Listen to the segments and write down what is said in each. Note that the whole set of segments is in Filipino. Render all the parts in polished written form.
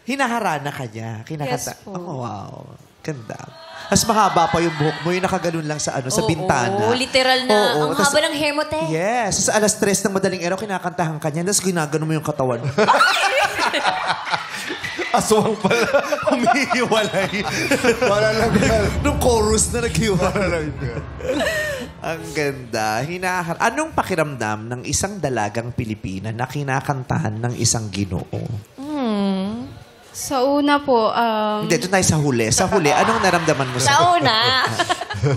Hinaharana ka niya. Yes po. Oh, wow. Ganda. Mas mahaba pa yung buhok mo, yung nakaganon lang sa sa bintana. Oo, literal na. Ang haba ng hair mo, te. Yes. Sa alas 3 ng madaling araw, kinakantahan ka niya, tapos ginagano mo yung katawan. Aswang pala. Humihiwalay. Wala lang. Nung chorus na naghiwalay. Ang ganda. Anong pakiramdam ng isang dalagang Pilipina na kinakantahan ng isang Ginoo? Sa una po, Hindi, doon tayo sa huli. Sa huli, anong naramdaman mo Sa una.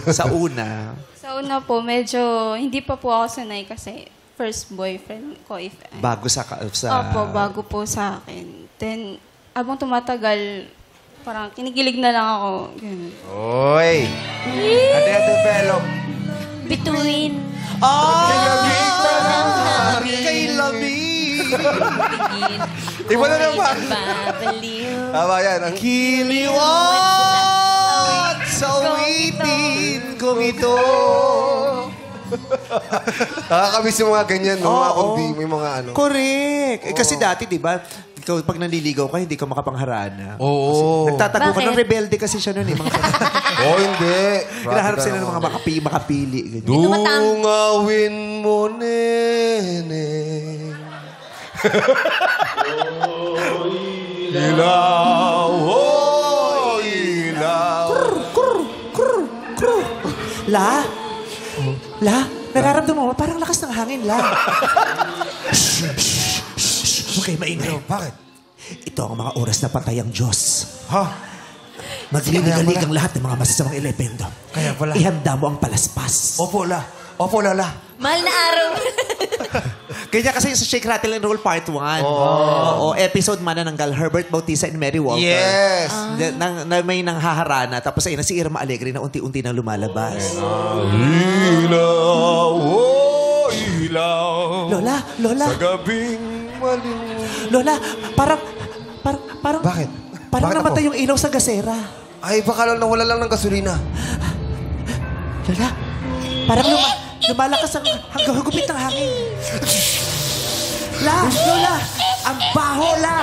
Sa una. sa una po, medyo hindi pa po ako sanay kasi first boyfriend ko. Bago sa... Opo, bago po sa akin. Then, abang tumatagal, parang kinikilig na lang ako. Ganun. Oy! Ano yung develop? Between. Kay Labi! Iba na naman. Babaliw. Tama yan. Ang Kiliwat sa uwitin kong ito. Nakakamiss yung mga ganyan, no? Mga Oo. kundi, may mga ano. Correct. Kasi dati, di ba, ikaw, pag nanliligaw ka, hindi ka makapangharana. Oo. Nagtatago ka Bakit? ng rebelde kasi siya noon. Mga Hindi. hinaharap sila ng mga makapili. Ganyan. Dungawin mo, nene. Ilaw, oh, ilaw. La? Nararamdaman mo, parang lakas ng hangin, La. Okay, maingay. Bakit? Ito ang mga oras na patay ang Diyos. Ha? Magliligalig ang lahat ng mga masasamang elemento. Kaya pala. Ihanda mo ang palaspas. Opo, la. Opo, lala. Mahal na araw. Ganyan kasi yung sa Shake, Rattle, and Roll Part 1. Oo, episode manananggal, Herbert Bautista and Mary Walker. Yes. Na may nanghaharana, tapos ayun na si Irma Alegre na unti-unti nang lumalabas. Ilaw, oh, ilaw. Lola. Sa gabing maliw. Lola, parang... Bakit? Parang Bakit namatay ako? yung ilaw sa gasera. Ay, baka lang nawala lang ng gasolina. Lola, parang lumalakas hanggang hugupit ng hangin. Lola, ang baho, La.